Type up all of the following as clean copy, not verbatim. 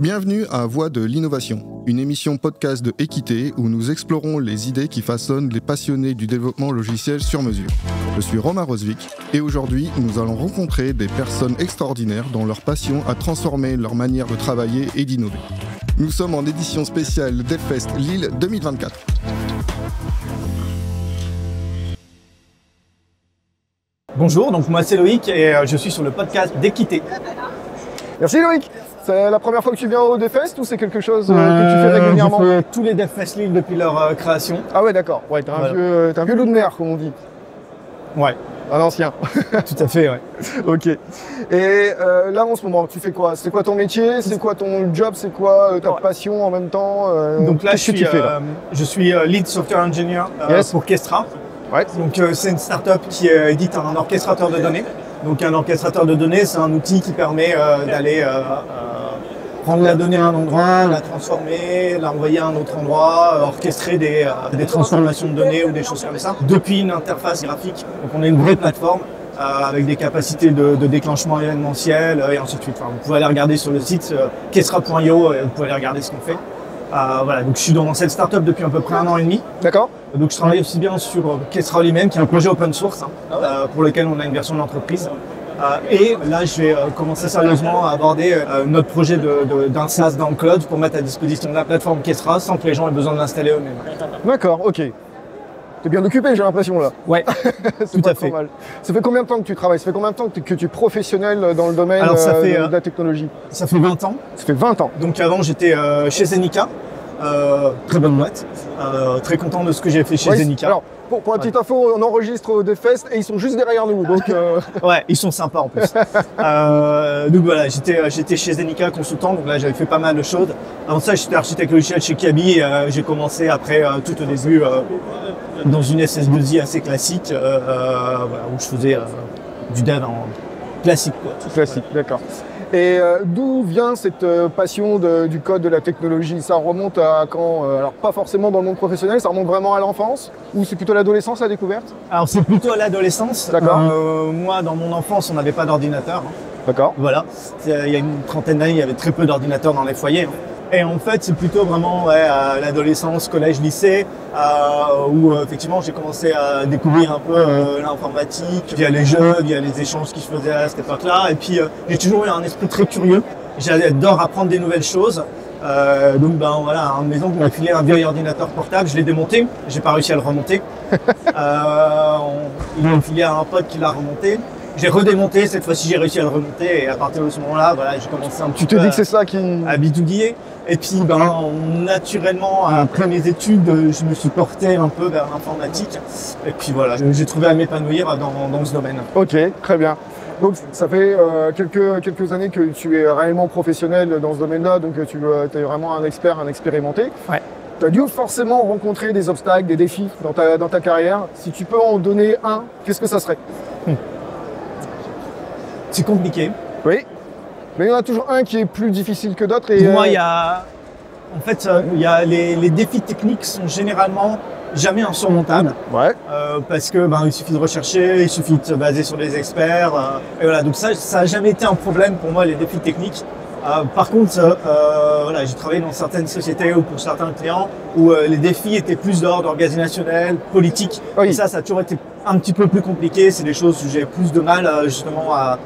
Bienvenue à Voix de l'innovation, une émission podcast de Équité où nous explorons les idées qui façonnent les passionnés du développement logiciel sur mesure. Je suis Romain Rosvik et aujourd'hui nous allons rencontrer des personnes extraordinaires dont leur passion a transformé leur manière de travailler et d'innover. Nous sommes en édition spéciale DevFest Lille 2024. Bonjour, donc moi c'est Loïc et je suis sur le podcast d'Équité. Merci Loïc. C'est la première fois que tu viens au DevFest ou c'est quelque chose que tu fais régulièrement? Je fais tous les DevFest Lille depuis leur création. Ah ouais, d'accord. Ouais, t'es un vieux loup de mer, comme on dit. Ouais. Un ancien. Tout à fait, ouais. Ok. Et là, en ce moment, tu fais quoi? C'est quoi ton métier? C'est quoi ton job? C'est quoi ta passion en même temps? Donc là, je suis lead software engineer pour Kestra. Ouais. Donc c'est une startup qui édite un orchestrateur de données. Donc un orchestrateur de données, c'est un outil qui permet d'aller prendre la donnée à un endroit, la transformer, l'envoyer à un autre endroit, orchestrer des transformations de données ou des choses comme ça depuis une interface graphique. Donc on a une vraie plateforme avec des capacités de déclenchement événementiel et ainsi de suite. Enfin, vous pouvez aller regarder sur le site kestra.io et vous pouvez aller regarder ce qu'on fait. Voilà, donc je suis dans cette startup depuis à peu près 1 an et demi. D'accord. Donc je travaille aussi bien sur Kestra lui-même, qui est un projet open source pour lequel on a une version d'entreprise. Et là, je vais commencer sérieusement à aborder notre projet d'un SaaS dans le cloud pour mettre à disposition de la plateforme Kestra sans que les gens aient besoin de l'installer eux-mêmes. D'accord, ok. T'es bien occupé, j'ai l'impression là. Ouais, tout à fait. Mal. Ça fait combien de temps que tu travailles? Ça fait combien de temps que tu es professionnel dans le domaine de la technologie? Ça fait 20 ans. Ça fait 20 ans. Donc avant, j'étais chez Zenica. Très bonne boîte. Très content de ce que j'ai fait chez Zenica. Alors, pour la petite info, on enregistre au DevFest et ils sont juste derrière nous. Donc Ouais, ils sont sympas en plus. Donc voilà, j'étais chez Zenica consultant, donc là j'avais fait pas mal de choses. Avant ça, j'étais architecte logiciel chez Kaby et j'ai commencé après tout au début dans une SS2I assez classique voilà, où je faisais du dev en classique. Classique, d'accord. Et d'où vient cette passion du code, de la technologie? Ça remonte à quand? Alors pas forcément dans le monde professionnel, ça remonte vraiment à l'enfance? Ou c'est plutôt l'adolescence, la découverte? Alors c'est plutôt à l'adolescence. D'accord. Moi, dans mon enfance, on n'avait pas d'ordinateur. D'accord. Voilà. Il y a une trentaine d'années, il y avait très peu d'ordinateurs dans les foyers. Et en fait, c'est plutôt vraiment à l'adolescence, collège, lycée, où effectivement j'ai commencé à découvrir un peu l'informatique via les jeux, via les échanges que je faisais à cette époque-là. Et puis j'ai toujours eu un esprit très curieux. J'adore apprendre des nouvelles choses. Donc voilà, à une maison qui m'a filé un vieil ordinateur portable, je l'ai démonté, j'ai pas réussi à le remonter. Il m'a filé à un pote qui l'a remonté. J'ai redémonté, cette fois-ci j'ai réussi à le remonter et à partir de ce moment-là, voilà, j'ai commencé un petit peu à bidouiller. Et puis naturellement, après mes études, je me suis porté un peu vers l'informatique. Et puis voilà, j'ai trouvé à m'épanouir dans ce domaine. Ok, très bien. Donc ça fait quelques années que tu es réellement professionnel dans ce domaine-là, donc tu es vraiment un expert, un expérimenté. Ouais. Tu as dû forcément rencontrer des obstacles, des défis dans ta carrière. Si tu peux en donner un, qu'est-ce que ça serait? C'est compliqué. Oui, mais il y en a toujours un qui est plus difficile que d'autres. Pour moi, il y a les défis techniques sont généralement jamais insurmontables. Ouais. Parce que il suffit de rechercher, il suffit de se baser sur les experts. Et voilà, donc ça n'a jamais été un problème pour moi, les défis techniques. Par contre, voilà, j'ai travaillé dans certaines sociétés ou pour certains clients où les défis étaient plus d'ordre organisationnel, politique. Oui. Et ça a toujours été un petit peu plus compliqué. C'est des choses où j'ai plus de mal justement à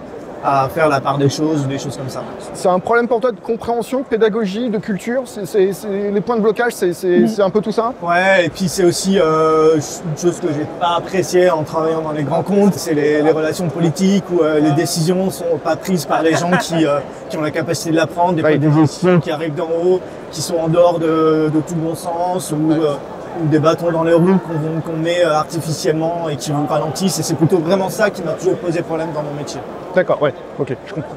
faire la part des choses, des choses comme ça. C'est un problème pour toi de compréhension, de pédagogie, de culture? C'est les points de blocage, c'est un peu tout ça? Ouais, et puis c'est aussi une chose que j'ai pas appréciée en travaillant dans les grands comptes, c'est les relations politiques où les décisions sont pas prises par les gens qui ont la capacité de la prendre, des décisions qui arrivent d'en haut, qui sont en dehors de tout bon sens, ou des bâtons dans les roues qu'on met artificiellement et qui vous ralentissent. Et c'est plutôt vraiment ça qui m'a toujours posé problème dans mon métier. D'accord, ouais, ok, je comprends.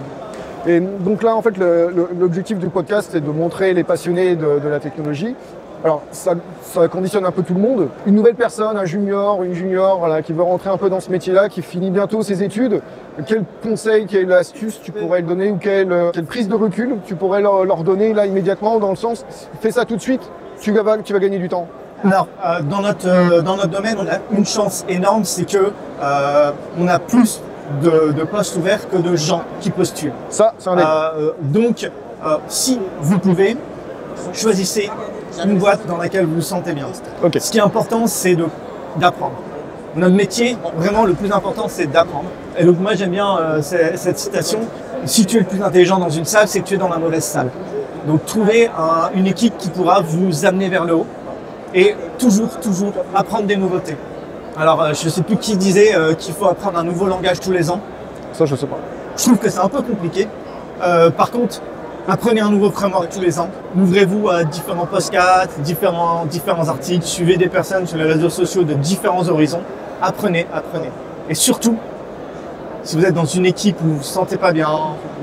Et donc là, en fait, l'objectif du podcast, c'est de montrer les passionnés de la technologie. Alors, ça conditionne un peu tout le monde. Une nouvelle personne, un junior, une junior, voilà, qui veut rentrer un peu dans ce métier-là, qui finit bientôt ses études. Quel conseil, quelle astuce tu pourrais lui donner ou quelle prise de recul tu pourrais leur donner là immédiatement, dans le sens, fais ça tout de suite, tu vas gagner du temps? Alors, dans notre domaine, on a une chance énorme, c'est que on a plus de postes ouverts que de gens qui postulent. Ça, c'est un donc, si vous pouvez, choisissez une boîte dans laquelle vous vous sentez bien. Ok. Ce qui est important, c'est d'apprendre. Notre métier, vraiment, le plus important, c'est d'apprendre. Et donc, moi, j'aime bien cette citation. Si tu es le plus intelligent dans une salle, c'est que tu es dans la mauvaise salle. Donc, trouvez une équipe qui pourra vous amener vers le haut et toujours apprendre des nouveautés. Alors, je ne sais plus qui disait qu'il faut apprendre un nouveau langage tous les ans. Ça, je sais pas. Je trouve que c'est un peu compliqué. Par contre, apprenez un nouveau framework tous les ans. Ouvrez-vous à différents podcasts, différents articles. Suivez des personnes sur les réseaux sociaux de différents horizons. Apprenez. Et surtout, si vous êtes dans une équipe où vous ne vous sentez pas bien,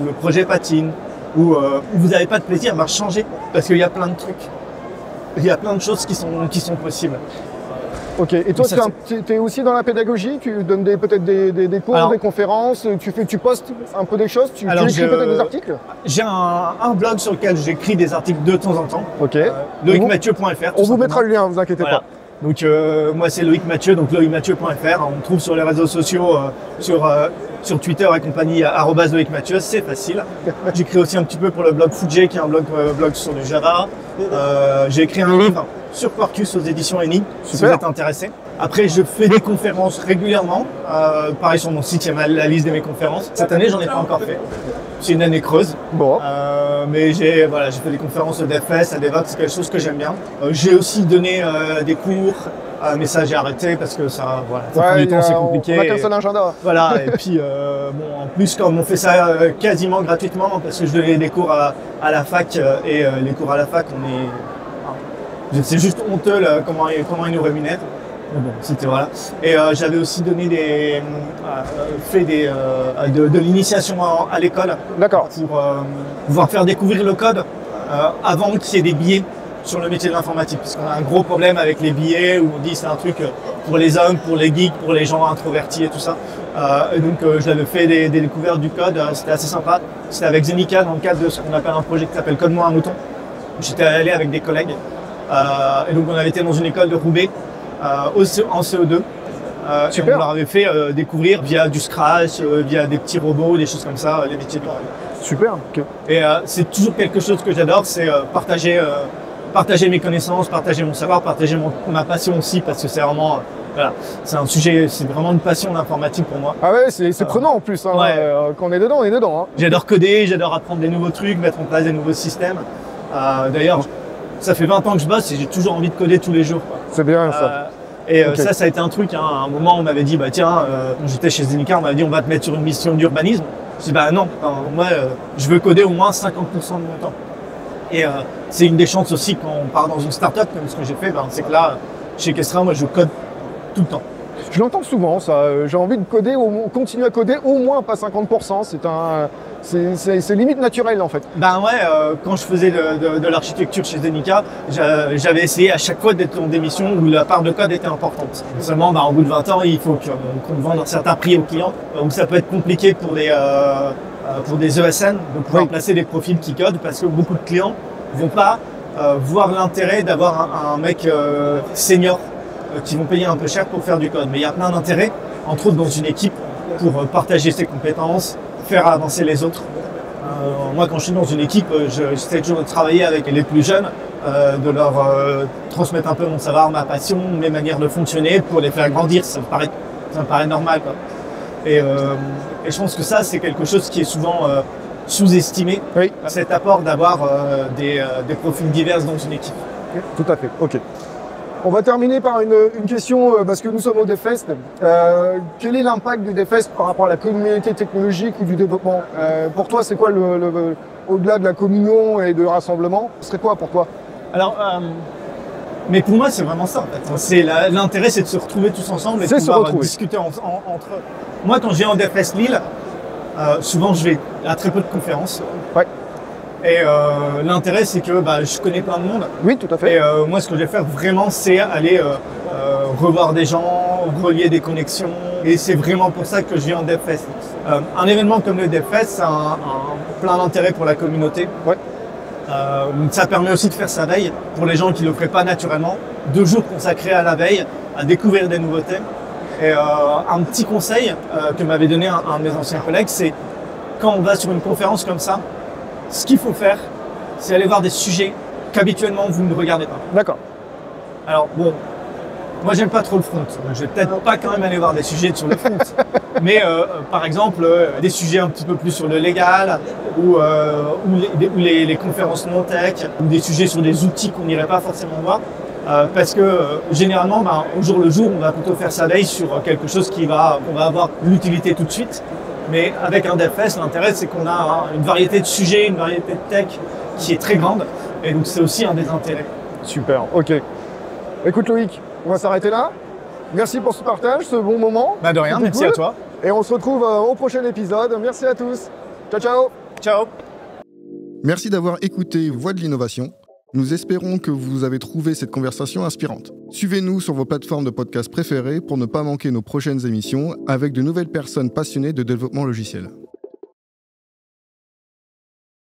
où le projet patine, où vous n'avez pas de plaisir, changez. Parce qu'il y a plein de trucs. Il y a plein de choses qui sont possibles. Ok, et toi, tu es aussi dans la pédagogie, tu donnes peut-être des cours, des conférences, tu postes un peu des choses, tu écris peut-être des articles? J'ai un blog sur lequel j'écris des articles de temps en temps, ok. loicmathieu.fr. On vous mettra le lien, ne vous inquiétez pas. Donc moi c'est Loïc Mathieu, donc loicmathieu.fr. On me trouve sur les réseaux sociaux, sur Twitter et compagnie, @Loïc Mathieu, c'est facile. J'écris aussi un petit peu pour le blog Fujay, qui est un blog sur le Java. J'ai écrit un livre sur Quarkus aux éditions Eni, si vous êtes intéressé. Après, je fais des conférences régulièrement. Pareil, sur mon site, il y a la liste de mes conférences. Cette année, j'en ai pas encore fait. C'est une année creuse. Bon. Mais j'ai fait des conférences de DevFest, à DevOps, c'est quelque chose que j'aime bien. J'ai aussi donné des cours, mais ça, j'ai arrêté parce que ça prend du temps, c'est compliqué. On a qu'un seul agenda. Voilà, et puis en plus, comme on fait ça quasiment gratuitement, parce que je donnais des cours à la fac, et les cours à la fac, c'est juste honteux là, comment ils nous rémunèrent. Mais bon, c'était voilà. Et j'avais aussi donné fait de l'initiation à l'école. D'accord. Pour pouvoir faire découvrir le code avant qu'il y ait des billets sur le métier de l'informatique. Parce qu'on a un gros problème avec les billets où on dit c'est un truc pour les hommes, pour les geeks, pour les gens introvertis et tout ça. Et donc j'avais fait des découvertes du code, c'était assez sympa. C'était avec Zenica dans le cadre de ce qu'on appelle un projet qui s'appelle Code-moi un mouton. J'étais allé avec des collègues. Et donc on avait été dans une école de Roubaix en CO2. Et on leur avait fait découvrir via du Scratch, via des petits robots, des choses comme ça, les métiers de code. Super. Okay. Et c'est toujours quelque chose que j'adore, c'est partager mes connaissances, partager mon savoir, partager ma passion aussi, parce que c'est vraiment, c'est un sujet, c'est vraiment une passion l'informatique pour moi. Ah ouais, c'est prenant en plus, hein, quand on est dedans, Hein. J'adore coder, j'adore apprendre des nouveaux trucs, mettre en place des nouveaux systèmes. D'ailleurs, ça fait 20 ans que je bosse et j'ai toujours envie de coder tous les jours. C'est bien ça. Et ça a été un truc, hein, à un moment on m'avait dit, quand j'étais chez Zenica, on m'avait dit on va te mettre sur une mission d'urbanisme. Je dis non, moi je veux coder au moins 50% de mon temps. Et c'est une des chances aussi quand on part dans une start-up comme ce que j'ai fait, c'est que là, chez Kestra, moi je code tout le temps. Je l'entends souvent ça, j'ai envie de coder, continuer à coder au moins pas 50%, c'est limite naturel en fait. Quand je faisais de l'architecture chez Zenica, j'avais essayé à chaque fois d'être dans des missions où la part de code était importante. Seulement, au bout de 20 ans, il faut qu'on vende un certain prix aux clients, donc ça peut être compliqué pour des ESN de pouvoir placer des profils qui codent parce que beaucoup de clients vont pas voir l'intérêt d'avoir un mec senior qui vont payer un peu cher pour faire du code. Mais il y a plein d'intérêts, entre autres dans une équipe, pour partager ses compétences, faire avancer les autres. Moi, quand je suis dans une équipe, j'essaie toujours de travailler avec les plus jeunes, de leur transmettre un peu mon savoir, ma passion, mes manières de fonctionner pour les faire grandir. Ça me paraît normal, quoi. Et je pense que ça, c'est quelque chose qui est souvent sous-estimé, cet apport d'avoir des profils divers dans une équipe. Tout à fait, ok. On va terminer par une question, parce que nous sommes au DevFest. Quel est l'impact du DevFest par rapport à la communauté technologique ou du développement? Pour toi, c'est quoi au-delà de la communion et de rassemblement, ce serait quoi pour toi? Alors, mais pour moi, c'est vraiment ça. En fait. L'intérêt, c'est de se retrouver tous ensemble et de pouvoir discuter entre eux. Moi, quand je viens au DevFest Lille, souvent, je vais à très peu de conférences. Ouais. Et l'intérêt, c'est que je connais plein de monde. Oui, tout à fait. Et moi, ce que je vais faire vraiment, c'est aller revoir des gens, relier des connexions. Et c'est vraiment pour ça que je viens en DevFest. Un événement comme le DevFest, ça a plein d'intérêt pour la communauté. Ouais. Ça permet aussi de faire sa veille pour les gens qui ne le feraient pas naturellement. 2 jours consacrés à la veille, à découvrir des nouveautés. Et un petit conseil que m'avait donné un de mes anciens collègues, c'est quand on va sur une conférence comme ça, ce qu'il faut faire, c'est aller voir des sujets qu'habituellement vous ne regardez pas. D'accord. Alors bon, moi j'aime pas trop le front, donc je vais peut-être pas quand même aller voir des sujets sur le front. Mais par exemple, des sujets un petit peu plus sur le légal, ou les conférences non-tech, ou des sujets sur des outils qu'on n'irait pas forcément voir. Parce que généralement, au jour le jour, on va plutôt faire sa veille sur quelque chose qu'on va avoir l'utilité tout de suite. Mais avec un DevFest, l'intérêt c'est qu'on a une variété de sujets, une variété de tech qui est très grande. Et donc c'est aussi un des intérêts. Super, ok. Écoute Loïc, on va s'arrêter là. Merci pour ce partage, ce bon moment. De rien, C'était merci cool. à toi. Et on se retrouve au prochain épisode. Merci à tous. Ciao, ciao. Ciao. Merci d'avoir écouté Voix de l'innovation. Nous espérons que vous avez trouvé cette conversation inspirante. Suivez-nous sur vos plateformes de podcast préférées pour ne pas manquer nos prochaines émissions avec de nouvelles personnes passionnées de développement logiciel.